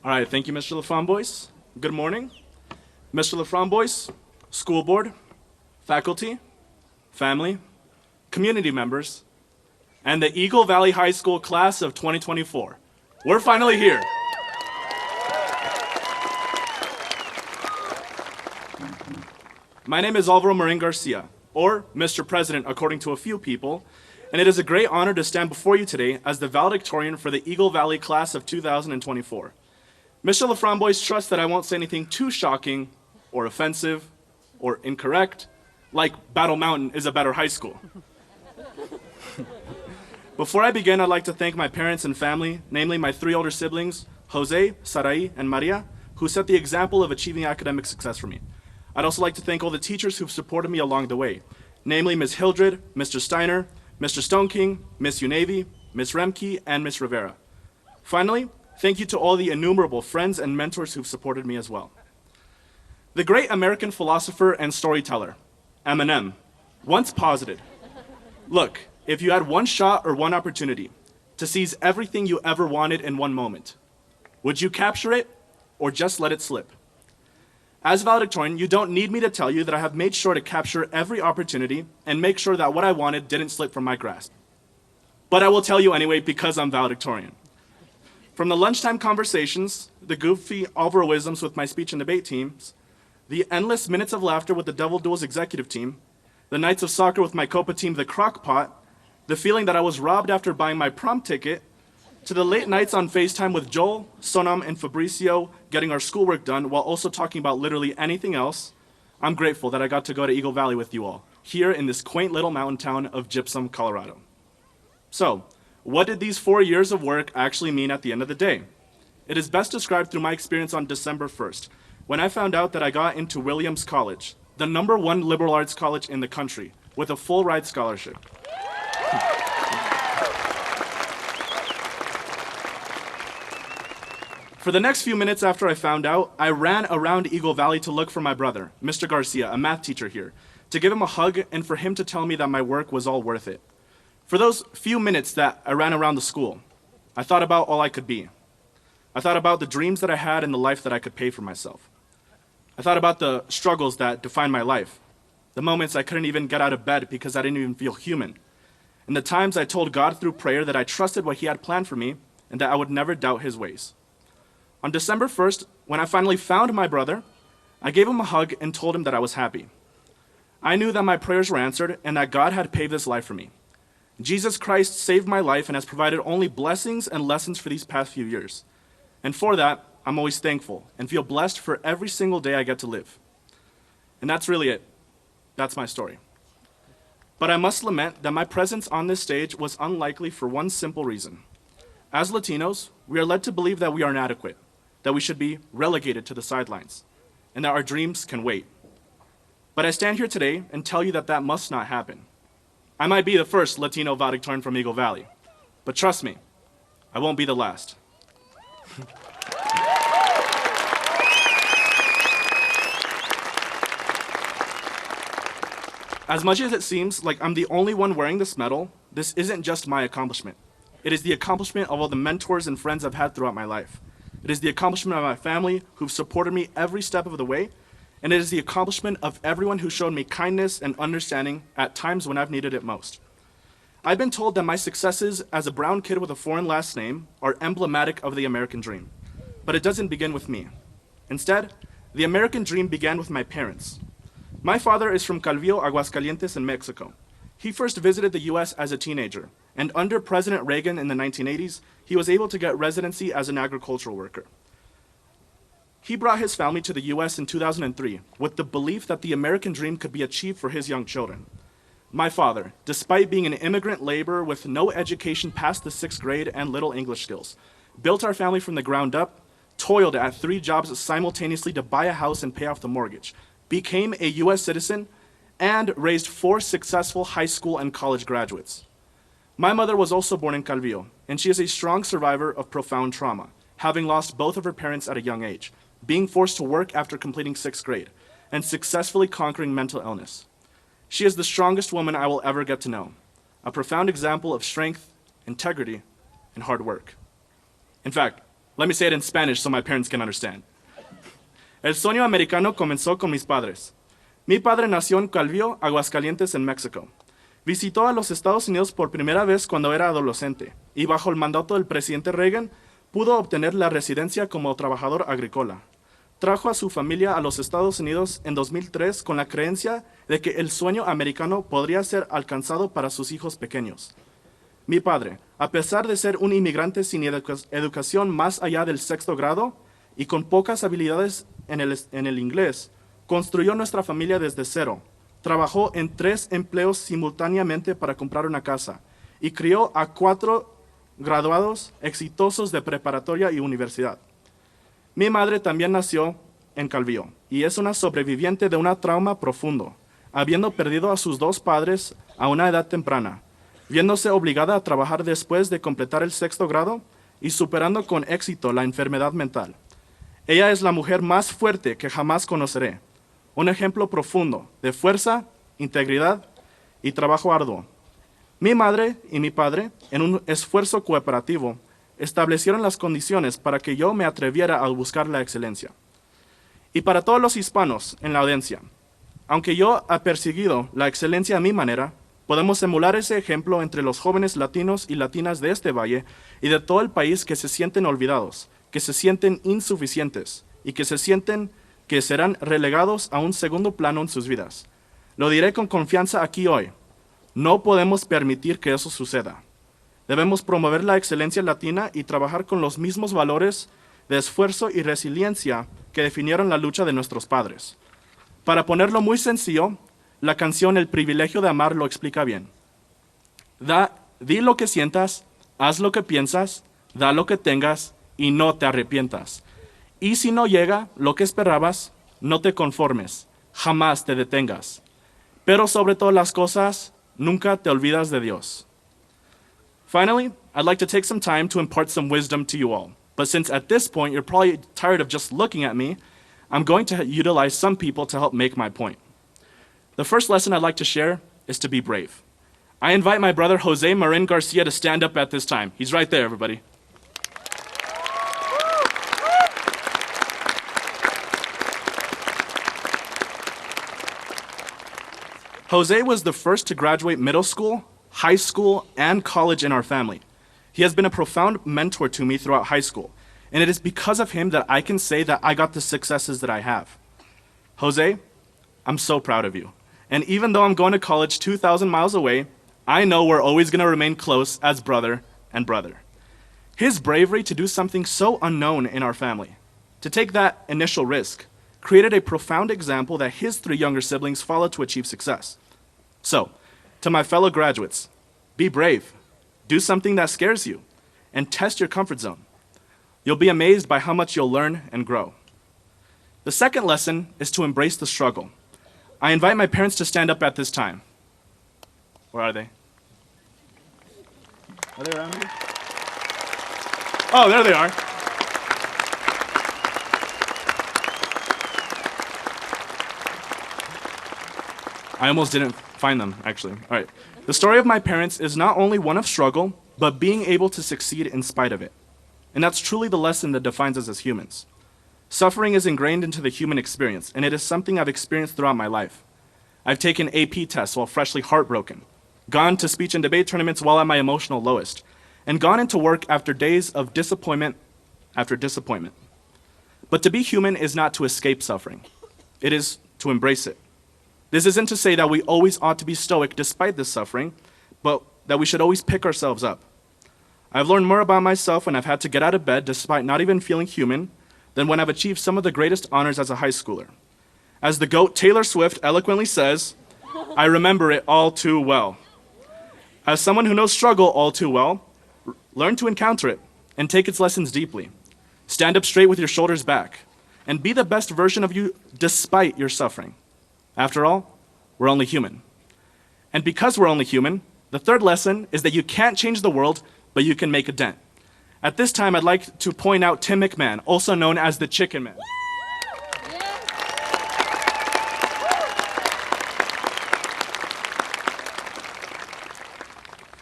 All right, thank you, Mr. Laframboise. Good morning. Mr. Laframboise, school board, faculty, family, community members, and the Eagle Valley High School class of 2024. We're finally here. My name is Alvaro Marin Garcia, or Mr. President according to a few people, and it is a great honor to stand before you today as the valedictorian for the Eagle Valley class of 2024. Mr. Laframboise trusts that I won't say anything too shocking or offensive or incorrect, like Battle Mountain is a better high school. Before I begin, I'd like to thank my parents and family, namely my 3 older siblings, Jose, Sarai, and Maria, who set the example of achieving academic success for me. I'd also like to thank all the teachers who've supported me along the way, namely Ms. Hildred, Mr. Steiner, Mr. Stoneking, Ms. Unavi, Ms. Remke, and Ms. Rivera. Finally, thank you to all the innumerable friends and mentors who've supported me as well. The great American philosopher and storyteller, Eminem, once posited, "Look, if you had one shot or one opportunity to seize everything you ever wanted in one moment, would you capture it or just let it slip?" As valedictorian, you don't need me to tell you that I have made sure to capture every opportunity and make sure that what I wanted didn't slip from my grasp. But I will tell you anyway because I'm valedictorian. From the lunchtime conversations, the goofy Alvaroisms with my speech and debate teams, the endless minutes of laughter with the Duels executive team, the nights of soccer with my COPA team, the Crockpot, the feeling that I was robbed after buying my prom ticket, to the late nights on FaceTime with Joel, Sonam, and Fabricio getting our schoolwork done while also talking about literally anything else, I'm grateful that I got to go to Eagle Valley with you all, here in this quaint little mountain town of Gypsum, Colorado. So, what did these 4 years of work actually mean at the end of the day? It is best described through my experience on December 1st, when I found out that I got into Williams College, the #1 liberal arts college in the country, with a full ride scholarship. For the next few minutes after I found out, I ran around Eagle Valley to look for my brother, Mr. Garcia, a math teacher here, to give him a hug and for him to tell me that my work was all worth it. For those few minutes that I ran around the school, I thought about all I could be. I thought about the dreams that I had and the life that I could pay for myself. I thought about the struggles that defined my life, the moments I couldn't even get out of bed because I didn't even feel human, and the times I told God through prayer that I trusted what He had planned for me and that I would never doubt His ways. On December 1st, when I finally found my brother, I gave him a hug and told him that I was happy. I knew that my prayers were answered and that God had paved this life for me. Jesus Christ saved my life and has provided only blessings and lessons for these past few years. And for that, I'm always thankful and feel blessed for every single day I get to live. And that's really it. That's my story. But I must lament that my presence on this stage was unlikely for one simple reason. As Latinos, we are led to believe that we are inadequate, that we should be relegated to the sidelines, and that our dreams can wait. But I stand here today and tell you that that must not happen. I might be the first Latino valedictorian from Eagle Valley, but trust me, I won't be the last. As much as it seems like I'm the only one wearing this medal, this isn't just my accomplishment. It is the accomplishment of all the mentors and friends I've had throughout my life. It is the accomplishment of my family who've supported me every step of the way, and it is the accomplishment of everyone who showed me kindness and understanding at times when I've needed it most. I've been told that my successes as a brown kid with a foreign last name are emblematic of the American dream, but it doesn't begin with me. Instead, the American dream began with my parents. My father is from Calvillo, Aguascalientes in Mexico. He first visited the US as a teenager, and under President Reagan in the 1980s, he was able to get residency as an agricultural worker. He brought his family to the US in 2003 with the belief that the American dream could be achieved for his young children. My father, despite being an immigrant laborer with no education past the 6th grade and little English skills, built our family from the ground up, toiled at 3 jobs simultaneously to buy a house and pay off the mortgage, became a US citizen, and raised 4 successful high school and college graduates. My mother was also born in Calvillo, and she is a strong survivor of profound trauma, having lost both of her parents at a young age, being forced to work after completing 6th grade, and successfully conquering mental illness. She is the strongest woman I will ever get to know, a profound example of strength, integrity, and hard work. In fact, Let me say it in Spanish so my parents can understand. El sueño americano comenzó con mis padres. Mi padre nació en Calvillo, Aguascalientes, en México. Visitó a los Estados Unidos por primera vez cuando era adolescente y bajo el mandato del presidente Reagan pudo obtener la residencia como trabajador agrícola. Trajo a su familia a los Estados Unidos en 2003 con la creencia de que el sueño americano podría ser alcanzado para sus hijos pequeños. Mi padre, a pesar de ser un inmigrante sin educación más allá del sexto grado y con pocas habilidades en el inglés, construyó nuestra familia desde cero. Trabajó en 3 empleos simultáneamente para comprar una casa y crió a 4 graduados exitosos de preparatoria y universidad. Mi madre también nació en Calvillo y es una sobreviviente de un trauma profundo, habiendo perdido a sus 2 padres a una edad temprana, viéndose obligada a trabajar después de completar el sexto grado y superando con éxito la enfermedad mental. Ella es la mujer más fuerte que jamás conoceré, un ejemplo profundo de fuerza, integridad y trabajo arduo. Mi madre y mi padre, en un esfuerzo cooperativo, establecieron las condiciones para que yo me atreviera a buscar la excelencia. Y para todos los hispanos en la audiencia, aunque yo he perseguido la excelencia a mi manera, podemos emular ese ejemplo entre los jóvenes latinos y latinas de este valle y de todo el país que se sienten olvidados, que se sienten insuficientes y que se sienten que serán relegados a un segundo plano en sus vidas. Lo diré con confianza aquí hoy. No podemos permitir que eso suceda. Debemos promover la excelencia latina y trabajar con los mismos valores de esfuerzo y resiliencia que definieron la lucha de nuestros padres. Para ponerlo muy sencillo, la canción El privilegio de amar lo explica bien. Di lo que sientas, haz lo que piensas, da lo que tengas y no te arrepientas. Y si no llega lo que esperabas, no te conformes, jamás te detengas. Pero sobre todas las cosas, nunca te olvidas de Dios. Finally, I'd like to take some time to impart some wisdom to you all. But since at this point you're probably tired of just looking at me, I'm going to utilize some people to help make my point. The first lesson I'd like to share is to be brave. I invite my brother Jose Marin Garcia to stand up at this time. He's right there, everybody. Jose was the first to graduate middle school, high school, and college in our family. He has been a profound mentor to me throughout high school, and it is because of him that I can say that I got the successes that I have. Jose, I'm so proud of you. And even though I'm going to college 2,000 miles away, I know we're always going to remain close as brother and brother. His bravery to do something so unknown in our family, to take that initial risk, created a profound example that his 3 younger siblings followed to achieve success. So, to my fellow graduates, be brave, do something that scares you, and test your comfort zone. You'll be amazed by how much you'll learn and grow. The second lesson is to embrace the struggle. I invite my parents to stand up at this time. Where are they? Are they around here? Oh, there they are. I almost didn't find them, actually. All right. The story of my parents is not only one of struggle, but being able to succeed in spite of it. And that's truly the lesson that defines us as humans. Suffering is ingrained into the human experience, and it is something I've experienced throughout my life. I've taken AP tests while freshly heartbroken, gone to speech and debate tournaments while at my emotional lowest, and gone into work after days of disappointment after disappointment. But to be human is not to escape suffering. It is to embrace it. This isn't to say that we always ought to be stoic despite this suffering, but that we should always pick ourselves up. I've learned more about myself when I've had to get out of bed despite not even feeling human than when I've achieved some of the greatest honors as a high schooler. As the GOAT Taylor Swift eloquently says, I remember it all too well. As someone who knows struggle all too well, learn to encounter it and take its lessons deeply. Stand up straight with your shoulders back and be the best version of you despite your suffering. After all, we're only human. And because we're only human, the third lesson is that you can't change the world, but you can make a dent. At this time, I'd like to point out Tim McMahon, also known as the Chicken Man.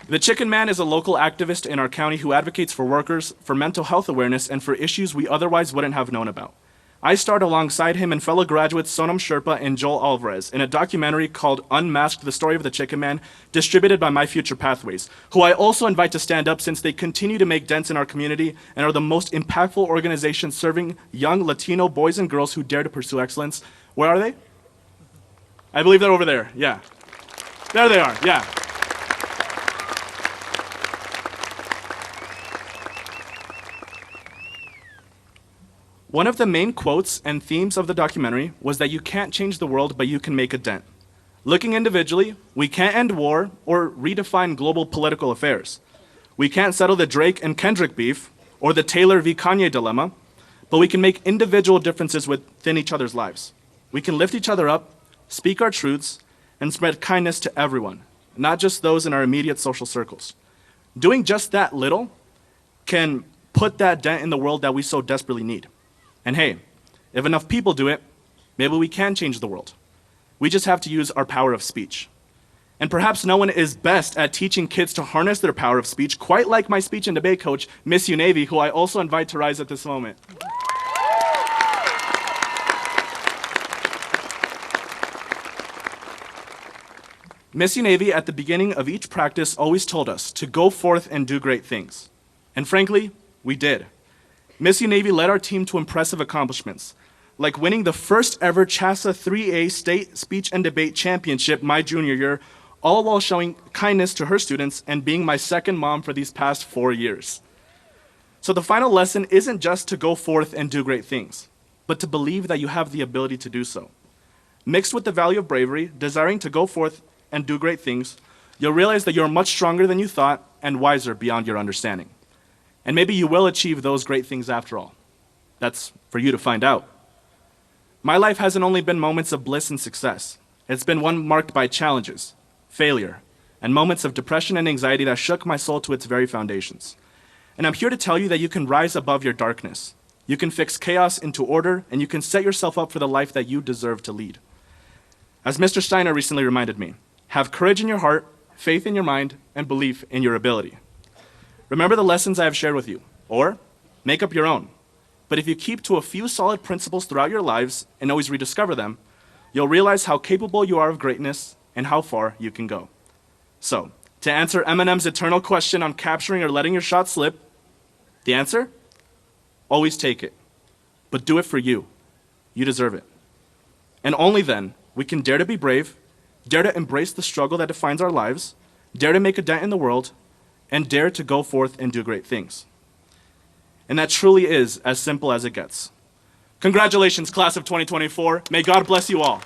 The Chicken Man is a local activist in our county who advocates for workers, for mental health awareness, and for issues we otherwise wouldn't have known about. I starred alongside him and fellow graduates Sonam Sherpa and Joel Alvarez in a documentary called Unmasked: The Story of the Chicken Man, distributed by My Future Pathways, who I also invite to stand up since they continue to make dents in our community and are the most impactful organization serving young Latino boys and girls who dare to pursue excellence. Where are they? I believe they're over there, yeah. There they are, yeah. One of the main quotes and themes of the documentary was that you can't change the world, but you can make a dent. Looking individually, we can't end war or redefine global political affairs. We can't settle the Drake and Kendrick beef or the Taylor v. Kanye dilemma, but we can make individual differences within each other's lives. We can lift each other up, speak our truths, and spread kindness to everyone, not just those in our immediate social circles. Doing just that little can put that dent in the world that we so desperately need. And hey, if enough people do it, maybe we can change the world. We just have to use our power of speech. And perhaps no one is best at teaching kids to harness their power of speech, quite like my speech and debate coach, Miss UNAVY, who I also invite to rise at this moment. Miss UNAVY, at the beginning of each practice, always told us to go forth and do great things. And frankly, we did. Miss UNAVY led our team to impressive accomplishments, like winning the first ever CHASA 3A State Speech and Debate Championship my junior year, all while showing kindness to her students and being my second mom for these past 4 years. So the final lesson isn't just to go forth and do great things, but to believe that you have the ability to do so. Mixed with the value of bravery, desiring to go forth and do great things, you'll realize that you're much stronger than you thought and wiser beyond your understanding. And maybe you will achieve those great things after all. That's for you to find out. My life hasn't only been moments of bliss and success. It's been one marked by challenges, failure, and moments of depression and anxiety that shook my soul to its very foundations. And I'm here to tell you that you can rise above your darkness. You can fix chaos into order, and you can set yourself up for the life that you deserve to lead. As Mr. Steiner recently reminded me, have courage in your heart, faith in your mind, and belief in your ability. Remember the lessons I have shared with you, or make up your own. But if you keep to a few solid principles throughout your lives and always rediscover them, you'll realize how capable you are of greatness and how far you can go. So, to answer Eminem's eternal question on capturing or letting your shot slip, the answer? Always take it. But do it for you. You deserve it. And only then, we can dare to be brave, dare to embrace the struggle that defines our lives, dare to make a dent in the world, and dare to go forth and do great things. And that truly is as simple as it gets. Congratulations, class of 2024. May God bless you all.